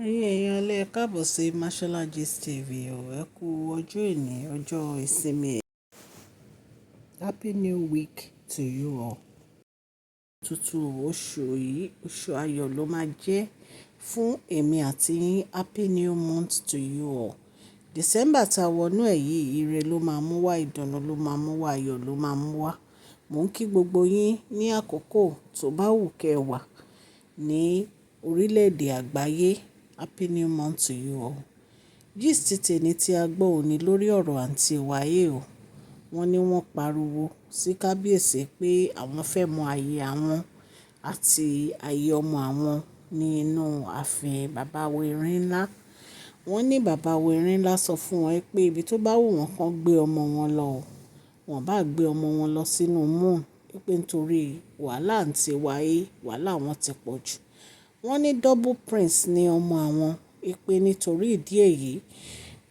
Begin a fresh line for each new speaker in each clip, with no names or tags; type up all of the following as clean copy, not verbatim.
Ẹ̀yin èèyàn ilé ẹ káàbọ̀ sí Mashola Gist TV o. Ẹ kú ọjọ́ ìní, ọjọ́ ìsinmi. Happy New Week to you all. Tuntun oṣù yìí, oṣù ayọ̀ ló máa jẹ́ fún èmi àti yín. Happy New Month to you all. December tá wọnú ẹ̀ yìí, ire ló máa mú wá, ìdùnnú ló máa mú wá, ayọ̀ ló máa mú wá. Mò ń kí gbogbo yín ní àkókò tó bá wù kẹ́ wà ní orílẹ̀-èdè àgbáyé. Happy New Month to you all. Gist tèmi tí a gbọ́ òní lórí ọ̀rọ̀ àǹtí wáyé o. Wọ́n ní wọ́n pariwo sí kábíyèsí pé àwọn fẹ́ mọ ààyè àwọn àti ààyè ọmọ àwọn ní inú ààfin bàbá Erin ńlá. Wọ́n ní bàbá Erin ńlá sọ fún wọn pé ibi tó bá wù wọ́n kàn gbé ọmọ wọn lọ o. Wọ́n bá gbé ọmọ wọn lọ sínú moon pé nítorí wàhálà àǹtí wáyé, wàhálà wọn ti pọ̀ jù. Wọ́n ní double prince ní ọmọ àwọn pé nítorí ìdí èyí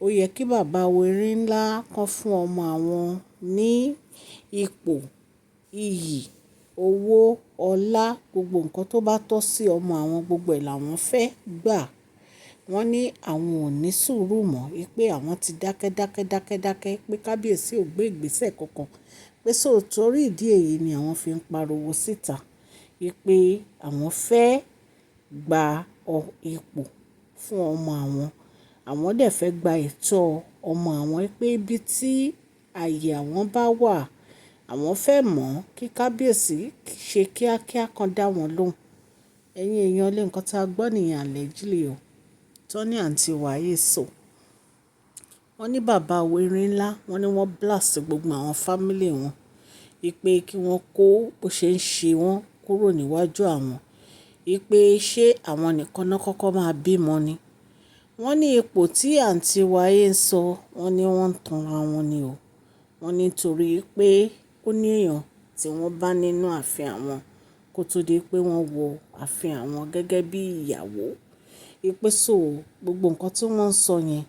ó yẹ kí bàbá Erin ńlá kan fún ọmọ àwọn ní ipò, iyì, owó, ọlá, gbogbo nǹkan tó bá tọ́ sí ọmọ àwọn, gbogbo ẹ̀ làwọn fẹ́ gbà. Wọ́n ní àwọn ò ní sùúrù mọ́ pé àwọn ti dákẹ́ pé kábíyèsí ò gbé ìgbésẹ̀ kankan pé torí ìdí èyí ni àwọn fi ń pariwo síta pé àwọn fẹ́ gba ipò fún ọmọ àwọn. Àwọn dẹ̀ fẹ́ gba ẹ̀tọ́ ọmọ àwọn pé ibi tí ààyè àwọn bá wà, àwọn fẹ́ mọ̀ kí kábíyèsí ṣe kíákíá kan dá wọn lóhùn. Ẹ̀yin èèyàn lé nǹkan tá a gbọ́ nìyẹn allegedly o. Tọ́ní àǹtí wáyé sọ. Wọ́n ní bàbá Erin ńlá, wọ́n ní wọ́n blast gbogbo àwọn family wọn pé kí wọ́n kó bó ṣe ń ṣe wọ́n kúrò níwájú àwọn. Pé ṣé àwọn nìkan náà kọ́kọ́ máa bímọ ni. Wọ́n ní ipò tí àǹtí wáyé ń sọ, wọ́n ní wọ́n ń tanra wọn ni o. Wọ́n ní torí pé ó ní èèyàn tí wọ́n bá nínú ààfin àwọn kó tó di pé wọ́n wọ ààfin àwọn gẹ́gẹ́ bí ìyàwó. Pé so gbogbo nǹkan tí wọ́n ń sọ yẹn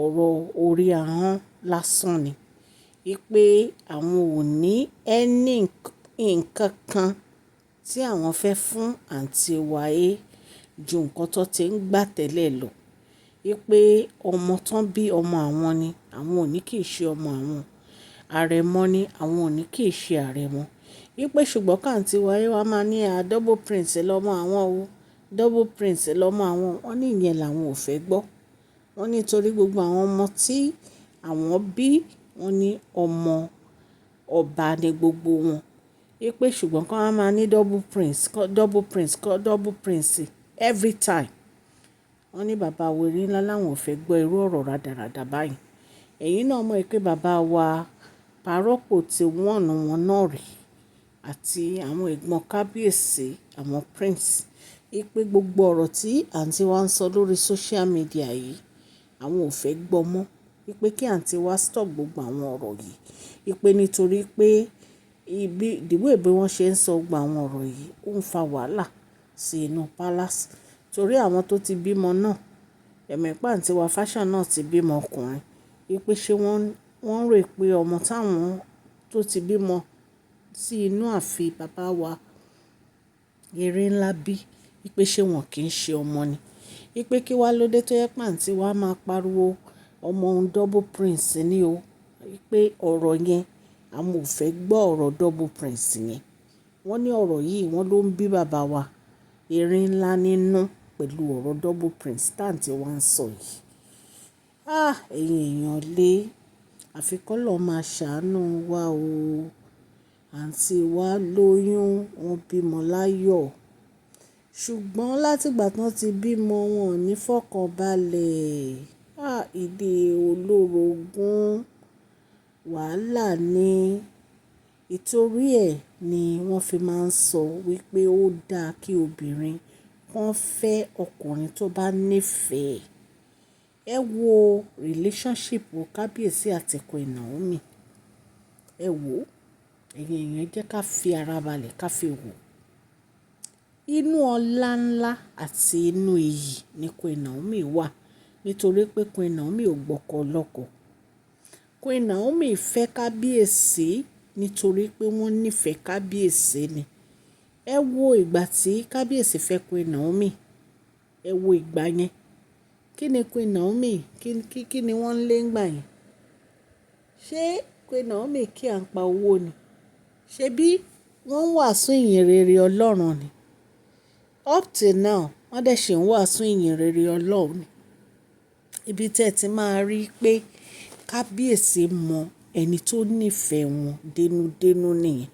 ọ̀rọ̀ orí ahọ́n lásán ni. Pé àwọn ò ní ẹni nǹkan kan tí àwọn fẹ́ fún àǹtí wáyé ju nǹkan tó ti ń gbà tẹ́lẹ̀ lọ. Pé ọmọ tán bí ọmọ àwọn ni, àwọn ò ní kì í ṣe ọmọ àwọn. Àrẹ̀mọ ni, àwọn ò ní kì í ṣe àrẹ̀mọ. Pé ṣùgbọ́n káǹtí wáyé wá máa ní double prince lọ́mọ àwọn o, double prince lọ́mọ àwọn. Wọ́n ní ìyẹn làwọn ò fẹ́ gbọ́. Wọ́n ní torí gbogbo àwọn ọmọ tí àwọn bí, wọ́n ní ọmọ ọba ni gbogbo wọn. Pé ṣùgbọ́n kí wọ́n máa ní double prince every time. Wọ́n ní bàbá Erin ńlá láwọn ò fẹ́ gbọ́ irú ọ̀rọ̀ rádaràda báyìí. Ẹ̀yin náà mọ̀ pé bàbá wa pàrọ́pò ti wọ́n wọn náà rí àti àwọn ẹ̀gbọ́n kábíyèsí, àwọn prince. Pé gbogbo ọ̀rọ̀ tí àǹtí wa ń sọ lórí social media yìí, àwọn ò fẹ́ gbọ́ mọ́. Pé kí àǹtí wa stop gbogbo àwọn ọ̀rọ̀ yìí. Pé nítorí pé ìdìbò ìbí wọn ṣe ń sọ gbogbo àwọn ọ̀rọ̀ yìí ó ń fa wàhálà sí inú palace. Torí àwọn tó ti bímọ náà, ẹ̀mẹ̀pà àǹtí wa fashion náà ti bímọ ọkùnrin. Pé ṣé wọ́n rò pé ọmọ táwọn tó ti bímọ sí inú ààfin bàbá wa Erin ńlá bí, pé ṣé wọn kì í ṣe ọmọ ni. Pé kí wá lóde tó yẹ pé àǹtí wa máa pariwo ọmọ òun double prince ni o. Pé ọ̀rọ̀ yẹn àwọn ò fẹ́ gbọ́ ọ̀rọ̀ double prince yẹn. Wọ́n ní ọ̀rọ̀ yìí wọ́n ló ń bí bàbá wa Erin ńlá nínú pẹ̀lú ọ̀rọ̀ double prince táǹtí wa ń sọ yìí. Ẹ̀yin èèyàn lé, àfikọ́lọ́ máa ṣàánú wa o. Àǹtí wa lóyún, wọ́n bímọ láyọ̀. Ṣùgbọ́n látìgbà tí wọ́n ti bímọ wọn ò ní fọkànbalẹ̀. Ìdè olórogún wàhálà ni. Ìtorí ẹ̀ ni wọ́n fi máa ń sọ wípé ó dáa kí obìnrin kan fẹ́ ọkùnrin tó bá nífẹ̀ẹ́. Ẹ wo relationship kábíyèsí àti Queen Naomi. Ẹ wò, ẹ̀yin èèyàn jẹ́ ká fi ara balẹ̀ ká fi wò. Inú ọlá ńlá àti inú iyì ni Queen Naomi wà nítorí pé Queen Naomi ò gbọ́kọ lọ́kọ. Queen Naomi fẹ́ kábíyèsí nítorí pé wọ́n nífẹ̀ẹ́ kábíyèsí ni. Ẹ wo ìgbà tí kábíyèsí fẹ́ Queen Naomi. ẹ wo ìgbà yẹn. Kí ni Queen Naomi kí ni wọ́n ń lé ńgbà yẹn? Ṣé Queen Naomi kí à ń pa owó ni? Ṣebí wọ́n ń wàásù ìyìn rere Ọlọ́run ni? Up till now wọ́n dẹ̀ ṣì ń wàásù ìyìn rere Ọlọ́run ni. Ibi tẹ́ ẹ ti máa rí pé kábíyèsí mọ ẹni tó nífẹ̀ẹ́ wọn dénúdénú nìyẹn.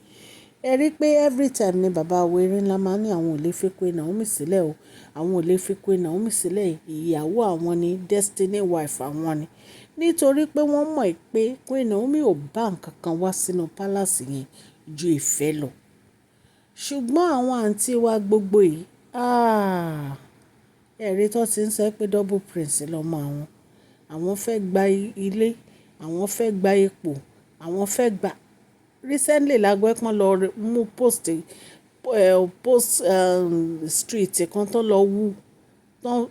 Ẹ rí pé every time ni bàbá wa Erin ńlá máa ní àwọn ò lè fi Queen Naomi sílẹ̀ o. Àwọn ò lè fi Queen Naomi sílẹ̀. Ìyàwó àwọn ni, destiny wife àwọn ni. Nítorí pé wọ́n mọ̀ pé Queen Naomi ò bá nǹkan kan wá sínú palace yẹn ju ìfẹ́ lọ. Ṣùgbọ́n àwọn àǹtí wa gbogbo yìí, ẹ̀rí tó ti ń sọ pé double prince lọ́mọ àwọn. Àwọn fẹ́ gba ilé, àwọn fẹ́ gba ipò, àwọn fẹ́ gba. Recently la gbọ́ pé wọ́n lọ mú post street kan tó lọ wú.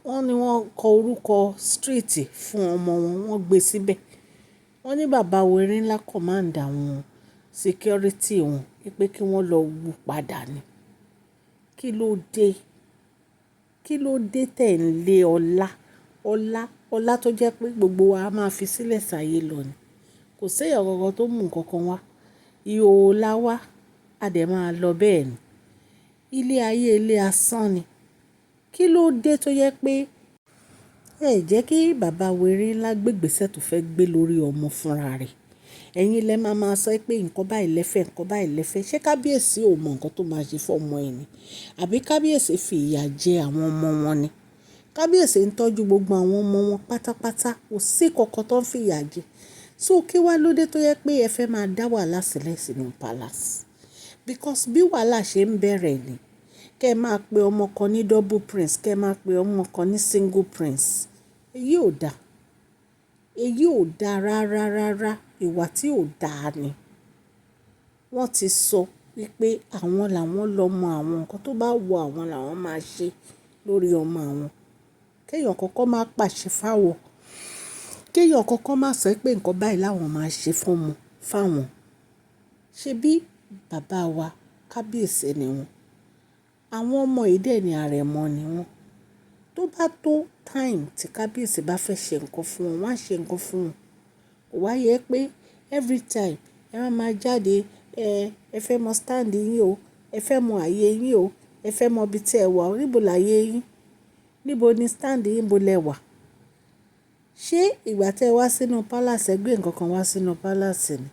Wọ́n ní wọ́n kọ orúkọ street fún ọmọ wọn, wọ́n gbé síbẹ̀. Wọ́n ní bàbá wa Erin ńlá command àwọn security wọn pé kí wọ́n lọ wú padà ni. Kí ló dé? Kí ló dé tẹ̀ ń lé ọlá tó jẹ́ pé gbogbo wa máa fi sílẹ̀ sáyé lọ ni? Kò séèyàn kankan tó mú nǹkan kan wá. Ìhòòhò la wá, a dẹ̀ máa lọ bẹ́ẹ̀ ni. Ilé ayé ilé asán ni. Kí ló dé tó jẹ́ pé ẹ jẹ́ kí bàbá wa Erin ńlá gbégbèsẹ̀ tó fẹ́ gbé lórí ọmọ fúnra rẹ̀? Ẹ̀yin lẹ máa sọ pé nǹkan báyìí lẹ́fẹ̀ẹ́, nǹkan báyìí lẹ́fẹ̀ẹ́. Ṣé kábíyèsí ò mọ nǹkan tó máa ṣe fún ọmọ ẹ̀ ni? Àbí kábíyèsí fi ìyà jẹ àwọn ọmọ wọn ni? Kábíyèsí ń tọ́jú gbogbo àwọn ọmọ wọn pátápátá, kò sí kankan tó ń fi ìyà jẹ. So kí wá ló dé tó yẹ pé ẹ fẹ́ máa dá wàhálà sílẹ̀ sínú palace? Because bí wàhálà ṣe ń bẹ̀rẹ̀ ni, kẹ́ ẹ máa pe ọmọ kan ní double prince, kẹ́ ẹ máa pe ọmọ kan ní single prince. Èyí ò dá. Èyí ò dá rárá. Ìwà tí ò dáa ni. Wọ́n ti sọ wípé àwọn làwọn lọ́mọ àwọn, nǹkan tó bá wù àwọn làwọn máa ṣe lórí ọmọ àwọn. Kéèyàn kankan máa pàṣẹ fáwọn. Kéèyàn kankan máa sọ pé nǹkan báyìí làwọn máa ṣe fáwọn. Ṣebí bàbá wa kábíyèsí ni wọ́n. Àwọn ọmọ yìí dẹ̀ ni àrẹ̀mọ ni wọ́n. Tó bá tó time tí kábíyèsí bá fẹ́ ṣe nǹkan fún wọn, wọ́n á ṣe nǹkan fún wọn. Kò wá yẹ pé every time ẹ máa jáde, ẹ fẹ́ mọ stand yín o, ẹ fẹ́ mọ ààyè yín o, ẹ fẹ́ mọ ibi tí ẹ wà, níbo láyé yín? Níbo ni stand yín, níbo lẹ wà? Ṣé ìgbà tí ẹ wá sínú palace ẹ gbé nǹkan kan wá sínú palace ni?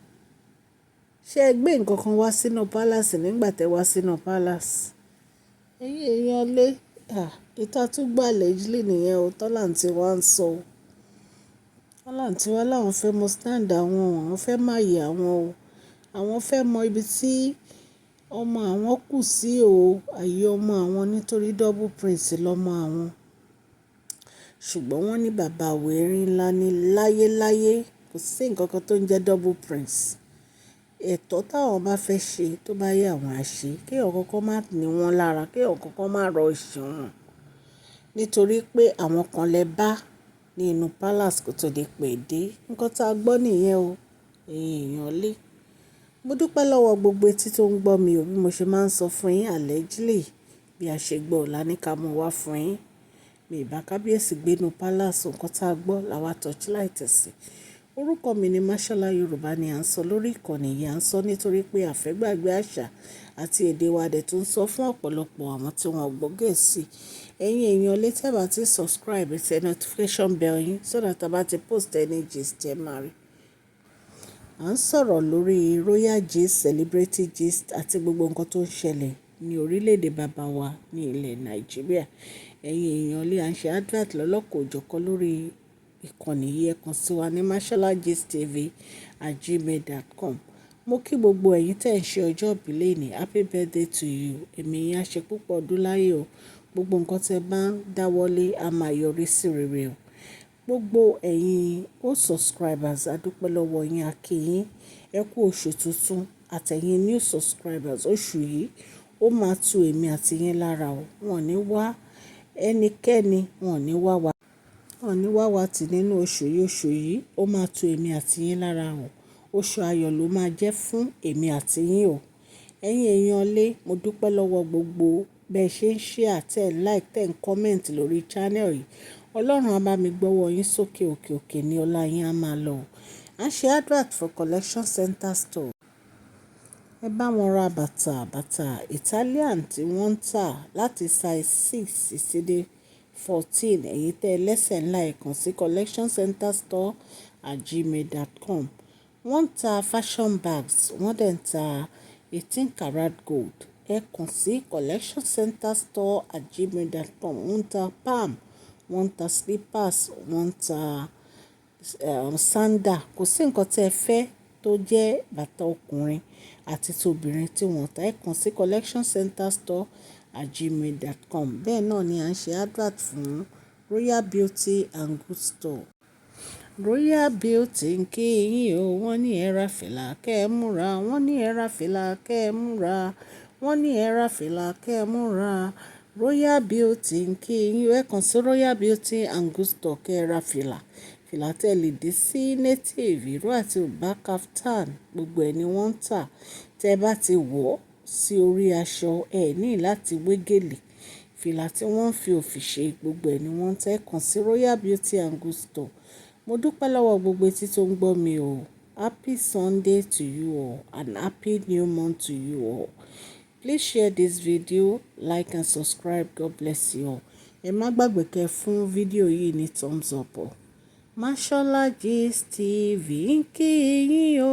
Ṣé ẹ gbé nǹkan kan wá sínú palace nígbà tí ẹ wá sínú palace? Ẹ̀yin èèyàn lé, ìta tún gbà lẹ́jìlì nìyẹn o, tọ́làǹtì wa ń sọ o. Tọ́làǹtì wa láwọn fẹ́ mọ stand àwọn fẹ́ máa yẹ àwọn o. Àwọn fẹ́ mọ ibi tí ọmọ àwọn kù sí o, àyè ọmọ àwọn nítorí double prince lọ́mọ àwọn. Ṣùgbọ́n wọ́n ní bàbá wa Erin ńlá ní láyéláyé kò sí nǹkan kan tó ń jẹ́ double prince. Ẹ̀tọ́ táwọn bá fẹ́ ṣe tó bá yẹ àwọn á ṣe. Kéèyàn kankan má ní wọn lára, kéèyàn kankan má rọ ìṣàn. Nítorí pé àwọn kan lẹ bá ní inú palace kò tó di pé dé. Nǹkan tá a gbọ́ nìyẹn o. Ẹ̀yin èèyàn lé. Mo dúpẹ́ lọ́wọ́ gbogbo etí tó ń gbọ́ mi o, bí mo ṣe máa ń sọ fún yín allegedly bí a ṣe gbọ́ ọ̀la ní ká mú wá fún yín. Mi ìbá kábíyèsí gbénu palace, nǹkan tá a gbọ́ làwa torchlight sí. Orúkọ mi ni Mashola Yorùbá ni à ń sọ lórí ìkànnì yìí. À ń sọ nítorí pé àfẹ́gbàgbé àṣà àti èdè wa dẹ̀ tó ń sọ fún ọ̀pọ̀lọpọ̀ àwọn tí wọ́n gbọ́ Gẹ̀ẹ́sì. Ẹ̀yin èèyàn lè tẹ́ bá ti subscribe tẹ notification bell yín so that a bá ti post any gist ẹ máa rí. À ń sọ̀rọ̀ lórí royal gist, celebrity gist àti gbogbo nǹkan tó ń ṣẹlẹ̀ ní orílẹ̀-èdè bàbá wa ní ilẹ̀ Nàìjíríà. Ẹ̀yin èèyàn lè à ń ṣe advert lọ́lọ́kọ̀ òjọ̀kan lórí ìkànnì yìí. Ẹ kàn sí wa ní masholagist.tv@gmail.com. Mo kí gbogbo ẹ̀yin tẹ́ ń ṣe ọjọ́ ìbí lẹ́ni, happy birthday to you. Èmi yín á ṣe púpọ̀ ọdún láyé o. Gbogbo nǹkan tẹ́ bá ń dáwọ́lé a máa yọrí sí rere o. Gbogbo ẹ̀yin old subscribers a dúpẹ́ lọ́wọ́ yín, a kí yín. Ẹ kú oṣù tuntun àtẹ̀yin new subscribers. Oṣù yìí ó máa tu èmi àti yín lára o. Wọn ò ní wá ẹnikẹ́ni, wọn ò ní wá wa tì nínú oṣù yìí. Oṣù yìí ó máa tu èmi àti yín lára o. Oṣù ayọ̀ ló máa jẹ́ fún èmi àti yín o. Ẹ̀yin èèyàn lé, mo dúpẹ́ lọ́wọ́ gbogbo bẹ́ẹ̀ ṣe ń share tẹ́ like tẹ́ ń comment lórí channel yìí. Ọlọ́run á bá mi gbọ́wọ́ yín sókè òkè òkè ní ọlá yín á máa lọ. À ń ṣe advert for collection center store. Ẹ bá wọn ra bàtà Italian tí wọ́n ń tà láti size 6 títí dé 14. Ẹ̀yin tẹ́ lẹ́sẹ̀ ńlá ẹ kàn sí collectioncenterstore@gmail.com. Wọ́n ń ta fashion bags, wọ́n dẹ̀ ń ta 18 karat gold. Ẹ kàn sí collectioncenterstore@gmail.com. Wọ́n ń ta palm, wọ́n ń ta slippers, wọ́n ń ta sandal. Kò sí nǹkan tí ẹ fẹ́ tó jẹ́ bàtà ọkùnrin àti tobìnrin tí wọ́n ta. Ẹ kàn sí collectioncenterstore@gmail.com. Bẹ́ẹ̀ náà ni à ń ṣe advert fún Royal Beauty and Good Store. Royal Beauty ń kí yín o, wọ́n ní ẹ ra fìlà kẹ́ ẹ múra, wọ́n ní ẹ ra fìlà kẹ́ ẹ múra, wọ́n ní ẹ ra fìlà kẹ́ ẹ múra. Royal Beauty ń kí yín o, ẹ kàn sí Royal Beauty and Good Store kẹ́ ẹ ra fìlà. Fìlà tẹ́ lè dé sí native, ìró àti bùbá kaftan, gbogbo ẹ̀ ni wọ́n ń tà. Tẹ́ bá ti wọ̀ sí orí aṣọ, ẹ ní láti wé gèlè. Fìlà tí wọ́n fi òfì ṣe, gbogbo ẹ̀ ni wọ́n ń tà. Ẹ kàn sí Royal Beauty and Good Store. Mo dúpẹ́ lọ́wọ́ gbogbo etí tó ń gbọ́ mi o. Happy Sunday to you all and happy new month to you all. Please share this video, like and subscribe. God bless you all. Ẹ má gbàgbé kẹ́ fún fídíò yìí ní thumbs up o. Mashola Gist TV ń kí yín o.